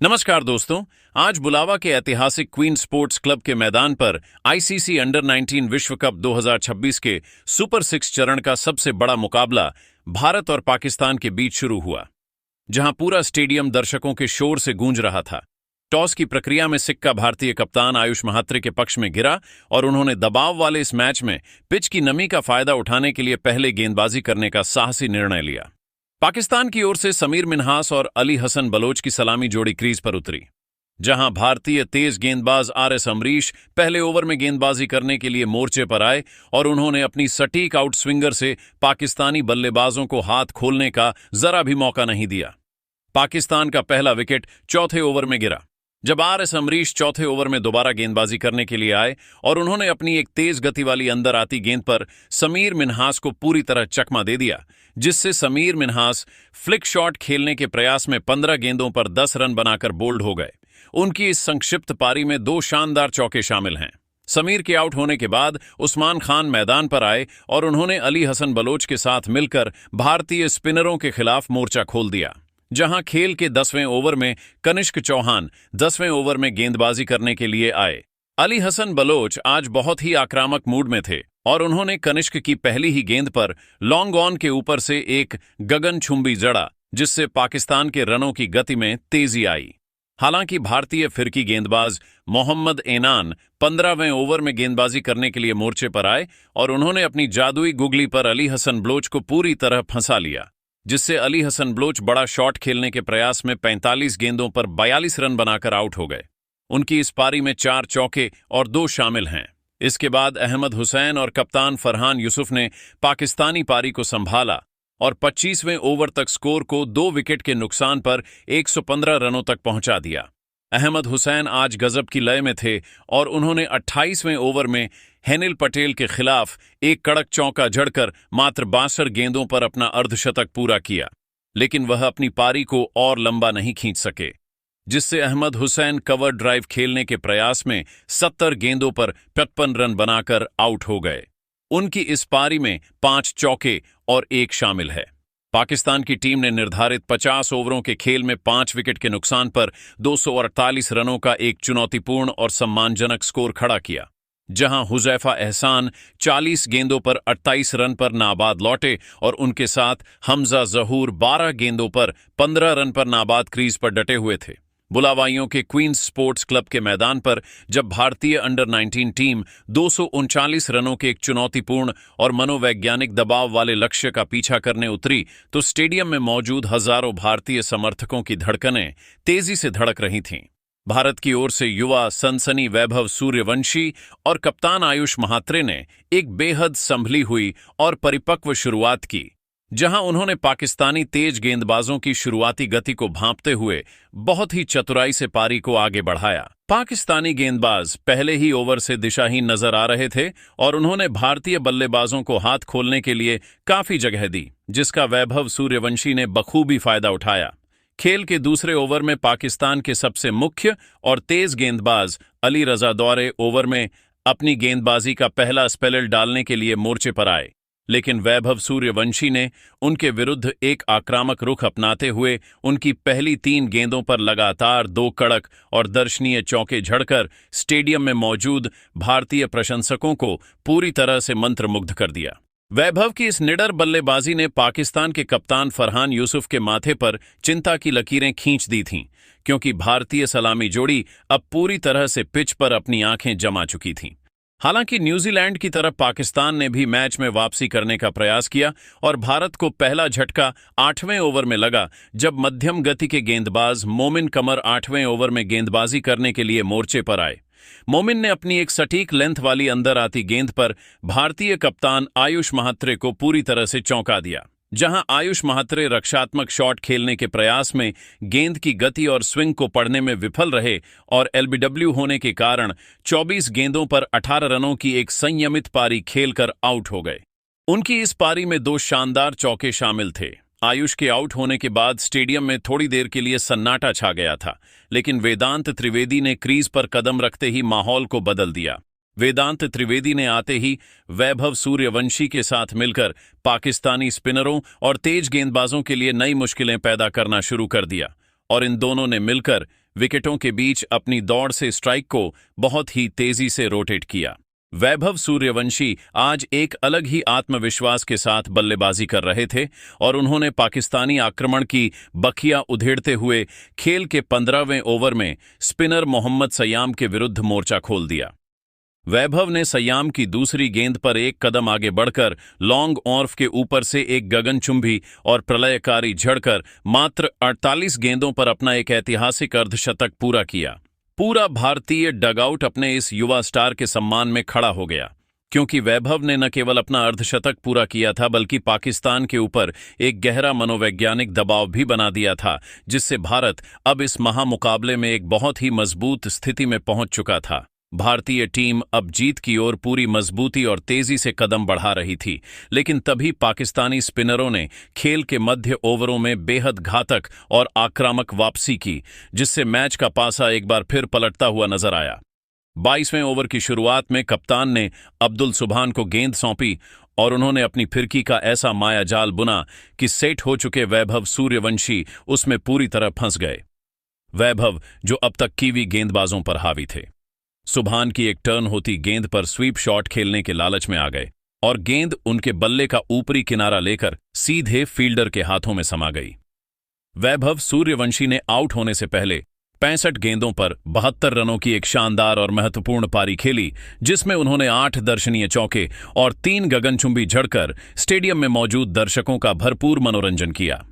नमस्कार दोस्तों। आज बुलावा के ऐतिहासिक क्वीन स्पोर्ट्स क्लब के मैदान पर आईसीसी अंडर 19 विश्व कप 2026 के सुपर 6 चरण का सबसे बड़ा मुकाबला भारत और पाकिस्तान के बीच शुरू हुआ, जहां पूरा स्टेडियम दर्शकों के शोर से गूंज रहा था। टॉस की प्रक्रिया में सिक्का भारतीय कप्तान आयुष महात्रे के पक्ष में गिरा और उन्होंने दबाव वाले इस मैच में पिच की नमी का फायदा उठाने के लिए पहले गेंदबाजी करने का साहसी निर्णय लिया। पाकिस्तान की ओर से समीर मिन्हास और अली हसन बलोच की सलामी जोड़ी क्रीज पर उतरी, जहां भारतीय तेज गेंदबाज आरएस अमरीश पहले ओवर में गेंदबाजी करने के लिए मोर्चे पर आए और उन्होंने अपनी सटीक आउट स्विंगर से पाकिस्तानी बल्लेबाजों को हाथ खोलने का जरा भी मौका नहीं दिया। पाकिस्तान का पहला विकेट चौथे ओवर में गिरा, जब आरएस अमरीश चौथे ओवर में दोबारा गेंदबाजी करने के लिए आए और उन्होंने अपनी एक तेज गति वाली अंदर आती गेंद पर समीर मिन्हास को पूरी तरह चकमा दे दिया, जिससे समीर मिन्हास फ्लिक शॉट खेलने के प्रयास में 15 गेंदों पर 10 रन बनाकर बोल्ड हो गए। उनकी इस संक्षिप्त पारी में 2 शानदार चौके शामिल हैं। समीर के आउट होने के बाद उस्मान खान मैदान पर आए और उन्होंने अली हसन बलोच के साथ मिलकर भारतीय स्पिनरों के खिलाफ मोर्चा खोल दिया, जहां खेल के 10वें ओवर में कनिष्क चौहान 10वें ओवर में गेंदबाजी करने के लिए आए। अली हसन बलोच आज बहुत ही आक्रामक मूड में थे और उन्होंने कनिष्क की पहली ही गेंद पर लॉन्ग ऑन के ऊपर से एक गगनचुंबी जड़ा, जिससे पाकिस्तान के रनों की गति में तेजी आई। हालांकि भारतीय फिरकी गेंदबाज मोहम्मद एनान 15वें ओवर में गेंदबाजी करने के लिए मोर्चे पर आए और उन्होंने अपनी जादुई गुगली पर अली हसन बलोच को पूरी तरह फंसा लिया, जिससे अली हसन बलोच बड़ा शॉट खेलने के प्रयास में 45 गेंदों पर 42 रन बनाकर आउट हो गए। उनकी इस पारी में 4 चौके और 2 शामिल हैं। इसके बाद अहमद हुसैन और कप्तान फरहान यूसुफ ने पाकिस्तानी पारी को संभाला और 25वें ओवर तक स्कोर को 2 विकेट के नुकसान पर 115 रनों तक पहुंचा दिया। अहमद हुसैन आज गजब की लय में थे और उन्होंने 28वें ओवर में हेनिल पटेल के खिलाफ एक कड़क चौका जड़कर मात्र 62 गेंदों पर अपना अर्धशतक पूरा किया, लेकिन वह अपनी पारी को और लंबा नहीं खींच सके, जिससे अहमद हुसैन कवर ड्राइव खेलने के प्रयास में 70 गेंदों पर 55 रन बनाकर आउट हो गए। उनकी इस पारी में 5 चौके और 1 शामिल है। पाकिस्तान की टीम ने निर्धारित 50 ओवरों के खेल में 5 विकेट के नुकसान पर 248 रनों का एक चुनौतीपूर्ण और सम्मानजनक स्कोर खड़ा किया, जहां हुजैफा एहसान 40 गेंदों पर 28 रन पर नाबाद लौटे और उनके साथ हमजा जहूर 12 गेंदों पर 15 रन पर नाबाद क्रीज पर डटे हुए थे। बुलावाइयों के क्वींस स्पोर्ट्स क्लब के मैदान पर जब भारतीय अंडर 19 टीम 239 रनों के एक चुनौतीपूर्ण और मनोवैज्ञानिक दबाव वाले लक्ष्य का पीछा करने उतरी, तो स्टेडियम में मौजूद हजारों भारतीय समर्थकों की धड़कनें तेजी से धड़क रही थीं। भारत की ओर से युवा सनसनी वैभव सूर्यवंशी और कप्तान आयुष महात्रे ने एक बेहद संभली हुई और परिपक्व शुरुआत की, जहां उन्होंने पाकिस्तानी तेज गेंदबाजों की शुरुआती गति को भांपते हुए बहुत ही चतुराई से पारी को आगे बढ़ाया। पाकिस्तानी गेंदबाज पहले ही ओवर से दिशाहीन नजर आ रहे थे और उन्होंने भारतीय बल्लेबाजों को हाथ खोलने के लिए काफी जगह दी, जिसका वैभव सूर्यवंशी ने बखूबी फायदा उठाया। खेल के दूसरे ओवर में पाकिस्तान के सबसे मुख्य और तेज गेंदबाज अली रजा दौरे ओवर में अपनी गेंदबाजी का पहला स्पेल डालने के लिए मोर्चे पर आए, लेकिन वैभव सूर्यवंशी ने उनके विरुद्ध एक आक्रामक रुख अपनाते हुए उनकी पहली 3 गेंदों पर लगातार 2 कड़क और दर्शनीय चौके झड़कर स्टेडियम में मौजूद भारतीय प्रशंसकों को पूरी तरह से मंत्रमुग्ध कर दिया। वैभव की इस निडर बल्लेबाजी ने पाकिस्तान के कप्तान फरहान यूसुफ के माथे पर चिंता की लकीरें खींच दी थीं, क्योंकि भारतीय सलामी जोड़ी अब पूरी तरह से पिच पर अपनी आंखें जमा चुकी थीं। हालांकि न्यूजीलैंड की तरफ पाकिस्तान ने भी मैच में वापसी करने का प्रयास किया और भारत को पहला झटका 8वें ओवर में लगा, जब मध्यम गति के गेंदबाज मोमिन कमर 8वें ओवर में गेंदबाजी करने के लिए मोर्चे पर आए। मोमिन ने अपनी एक सटीक लेंथ वाली अंदर आती गेंद पर भारतीय कप्तान आयुष महात्रे को पूरी तरह से चौंका दिया, जहां आयुष महात्रे रक्षात्मक शॉट खेलने के प्रयास में गेंद की गति और स्विंग को पढ़ने में विफल रहे और एलबीडब्ल्यू होने के कारण 24 गेंदों पर 18 रनों की एक संयमित पारी खेलकर आउट हो गए। उनकी इस पारी में 2 शानदार चौके शामिल थे। आयुष के आउट होने के बाद स्टेडियम में थोड़ी देर के लिए सन्नाटा छा गया था, लेकिन वेदांत त्रिवेदी ने क्रीज पर कदम रखते ही माहौल को बदल दिया। वेदांत त्रिवेदी ने आते ही वैभव सूर्यवंशी के साथ मिलकर पाकिस्तानी स्पिनरों और तेज गेंदबाजों के लिए नई मुश्किलें पैदा करना शुरू कर दिया और इन दोनों ने मिलकर विकेटों के बीच अपनी दौड़ से स्ट्राइक को बहुत ही तेजी से रोटेट किया। वैभव सूर्यवंशी आज एक अलग ही आत्मविश्वास के साथ बल्लेबाजी कर रहे थे और उन्होंने पाकिस्तानी आक्रमण की बखियां उधेड़ते हुए खेल के 15वें ओवर में स्पिनर मोहम्मद सयाम के विरुद्ध मोर्चा खोल दिया। वैभव ने सयाम की दूसरी गेंद पर एक कदम आगे बढ़कर लॉन्ग ऑर्फ के ऊपर से एक गगनचुंबी और प्रलयकारी झड़कर मात्र 48 गेंदों पर अपना एक ऐतिहासिक अर्धशतक पूरा किया। पूरा भारतीय डगआउट अपने इस युवा स्टार के सम्मान में खड़ा हो गया, क्योंकि वैभव ने न केवल अपना अर्धशतक पूरा किया था बल्कि पाकिस्तान के ऊपर एक गहरा मनोवैज्ञानिक दबाव भी बना दिया था, जिससे भारत अब इस महामुकाबले में एक बहुत ही मजबूत स्थिति में पहुंच चुका था। भारतीय टीम अब जीत की ओर पूरी मजबूती और तेजी से कदम बढ़ा रही थी, लेकिन तभी पाकिस्तानी स्पिनरों ने खेल के मध्य ओवरों में बेहद घातक और आक्रामक वापसी की, जिससे मैच का पासा एक बार फिर पलटता हुआ नजर आया। 22वें ओवर की शुरुआत में कप्तान ने अब्दुल सुभान को गेंद सौंपी और उन्होंने अपनी फिरकी का ऐसा मायाजाल बुना कि सेट हो चुके वैभव सूर्यवंशी उसमें पूरी तरह फंस गए। वैभव, जो अब तक कीवी गेंदबाजों पर हावी थे, सुभान की एक टर्न होती गेंद पर स्वीप शॉट खेलने के लालच में आ गए और गेंद उनके बल्ले का ऊपरी किनारा लेकर सीधे फील्डर के हाथों में समा गई। वैभव सूर्यवंशी ने आउट होने से पहले 65 गेंदों पर 72 रनों की एक शानदार और महत्वपूर्ण पारी खेली, जिसमें उन्होंने 8 दर्शनीय चौके और 3 गगनचुंबी झड़कर स्टेडियम में मौजूद दर्शकों का भरपूर मनोरंजन किया।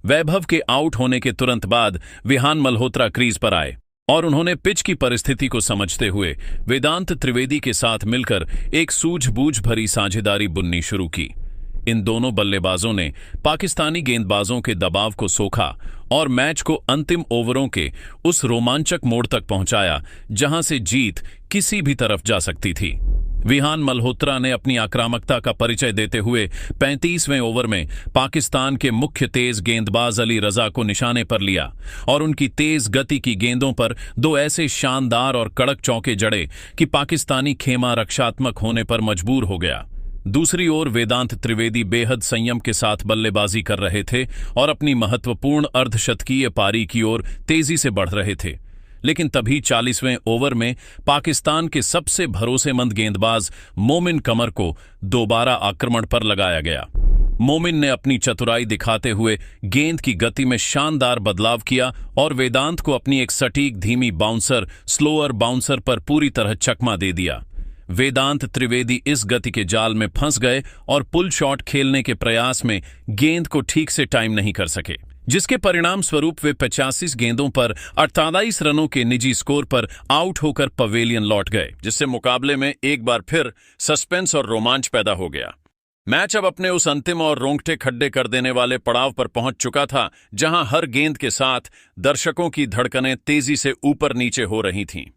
वैभव के आउट होने के तुरंत बाद विहान मल्होत्रा क्रीज पर आए और उन्होंने पिच की परिस्थिति को समझते हुए वेदांत त्रिवेदी के साथ मिलकर एक सूझबूझ भरी साझेदारी बुननी शुरू की। इन दोनों बल्लेबाजों ने पाकिस्तानी गेंदबाजों के दबाव को सोखा और मैच को अंतिम ओवरों के उस रोमांचक मोड़ तक पहुंचाया जहां से जीत किसी भी तरफ जा सकती थी। विहान मल्होत्रा ने अपनी आक्रामकता का परिचय देते हुए 35वें ओवर में पाकिस्तान के मुख्य तेज गेंदबाज अली रजा को निशाने पर लिया और उनकी तेज गति की गेंदों पर 2 ऐसे शानदार और कड़क चौके जड़े कि पाकिस्तानी खेमा रक्षात्मक होने पर मजबूर हो गया। दूसरी ओर वेदांत त्रिवेदी बेहद संयम के साथ बल्लेबाजी कर रहे थे और अपनी महत्वपूर्ण अर्धशतकीय पारी की ओर तेजी से बढ़ रहे थे, लेकिन तभी 40वें ओवर में पाकिस्तान के सबसे भरोसेमंद गेंदबाज मोमिन कमर को दोबारा आक्रमण पर लगाया गया। मोमिन ने अपनी चतुराई दिखाते हुए गेंद की गति में शानदार बदलाव किया और वेदांत को अपनी एक सटीक धीमी बाउंसर स्लोअर बाउंसर पर पूरी तरह चकमा दे दिया। वेदांत त्रिवेदी इस गति के जाल में फंस गए और पुल शॉट खेलने के प्रयास में गेंद को ठीक से टाइम नहीं कर सके, जिसके परिणाम स्वरूप वे 85 गेंदों पर 48 रनों के निजी स्कोर पर आउट होकर पवेलियन लौट गए, जिससे मुकाबले में एक बार फिर सस्पेंस और रोमांच पैदा हो गया। मैच अब अपने उस अंतिम और रोंगटे खड्डे कर देने वाले पड़ाव पर पहुंच चुका था, जहां हर गेंद के साथ दर्शकों की धड़कनें तेजी से ऊपर नीचे हो रही थीं।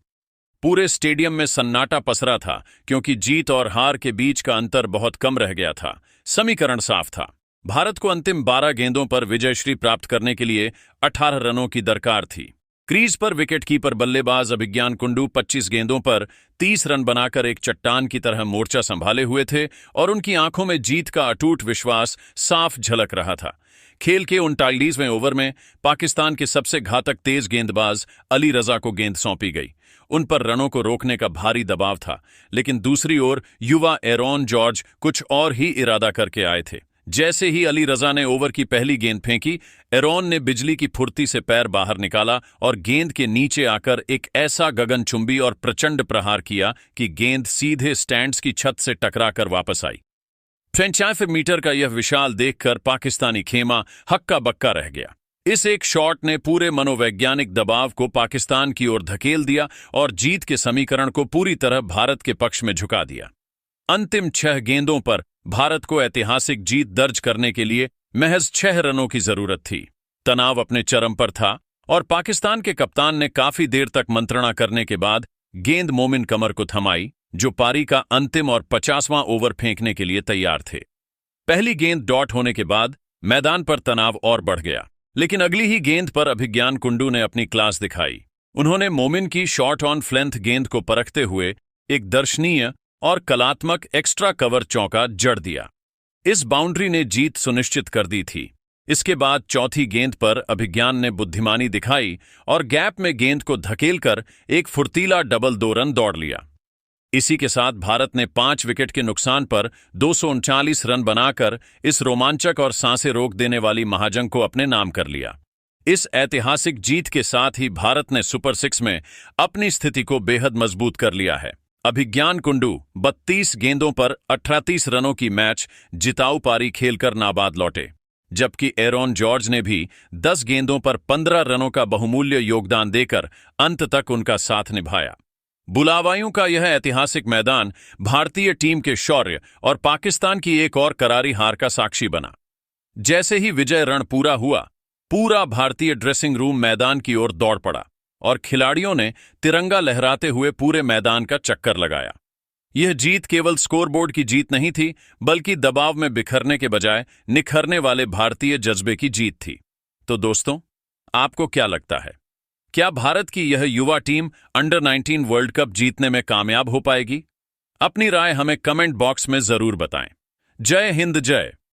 पूरे स्टेडियम में सन्नाटा पसरा था, क्योंकि जीत और हार के बीच का अंतर बहुत कम रह गया था। समीकरण साफ था। भारत को अंतिम 12 गेंदों पर विजयश्री प्राप्त करने के लिए 18 रनों की दरकार थी। क्रीज पर विकेटकीपर बल्लेबाज अभिज्ञान कुंडू 25 गेंदों पर 30 रन बनाकर एक चट्टान की तरह मोर्चा संभाले हुए थे और उनकी आंखों में जीत का अटूट विश्वास साफ झलक रहा था। खेल के 39वें ओवर में पाकिस्तान के सबसे घातक तेज गेंदबाज अली रजा को गेंद सौंपी गई। उन पर रनों को रोकने का भारी दबाव था, लेकिन दूसरी ओर युवा एरॉन जॉर्ज कुछ और ही इरादा करके आए थे। जैसे ही अली रजा ने ओवर की पहली गेंद फेंकी, एरॉन ने बिजली की फुर्ती से पैर बाहर निकाला और गेंद के नीचे आकर एक ऐसा गगनचुंबी और प्रचंड प्रहार किया कि गेंद सीधे स्टैंड्स की छत से टकराकर वापस आई। 95 मीटर का यह विशाल देखकर पाकिस्तानी खेमा हक्का बक्का रह गया। इस एक शॉट ने पूरे मनोवैज्ञानिक दबाव को पाकिस्तान की ओर धकेल दिया और जीत के समीकरण को पूरी तरह भारत के पक्ष में झुका दिया। अंतिम 6 गेंदों पर भारत को ऐतिहासिक जीत दर्ज करने के लिए महज 6 रनों की जरूरत थी। तनाव अपने चरम पर था और पाकिस्तान के कप्तान ने काफी देर तक मंत्रणा करने के बाद गेंद मोमिन कमर को थमाई, जो पारी का अंतिम और 50वां ओवर फेंकने के लिए तैयार थे। पहली गेंद डॉट होने के बाद मैदान पर तनाव और बढ़ गया, लेकिन अगली ही गेंद पर अभिज्ञान कुंडू ने अपनी क्लास दिखाई। उन्होंने मोमिन की शॉट ऑन फ्लेंथ गेंद को परखते हुए एक दर्शनीय और कलात्मक एक्स्ट्रा कवर चौका जड़ दिया। इस बाउंड्री ने जीत सुनिश्चित कर दी थी। इसके बाद चौथी गेंद पर अभिज्ञान ने बुद्धिमानी दिखाई और गैप में गेंद को धकेलकर एक फुर्तीला डबल 2 रन दौड़ लिया। इसी के साथ भारत ने 5 विकेट के नुकसान पर 239 रन बनाकर इस रोमांचक और सांसें रोक देने वाली महाजंग को अपने नाम कर लिया। इस ऐतिहासिक जीत के साथ ही भारत ने सुपर 6 में अपनी स्थिति को बेहद मजबूत कर लिया है। अभिज्ञान कुंडू 32 गेंदों पर 38 रनों की मैच जिताऊ पारी खेलकर नाबाद लौटे, जबकि एरॉन जॉर्ज ने भी 10 गेंदों पर 15 रनों का बहुमूल्य योगदान देकर अंत तक उनका साथ निभाया। बुलावाइयों का यह ऐतिहासिक मैदान भारतीय टीम के शौर्य और पाकिस्तान की एक और करारी हार का साक्षी बना। जैसे ही विजय रण पूरा हुआ, पूरा भारतीय ड्रेसिंग रूम मैदान की ओर दौड़ पड़ा और खिलाड़ियों ने तिरंगा लहराते हुए पूरे मैदान का चक्कर लगाया। यह जीत केवल स्कोरबोर्ड की जीत नहीं थी, बल्कि दबाव में बिखरने के बजाय निखरने वाले भारतीय जज्बे की जीत थी। तो दोस्तों, आपको क्या लगता है? क्या भारत की यह युवा टीम अंडर 19 वर्ल्ड कप जीतने में कामयाब हो पाएगी? अपनी राय हमें कमेंट बॉक्स में जरूर बताएं। जय हिंद, जय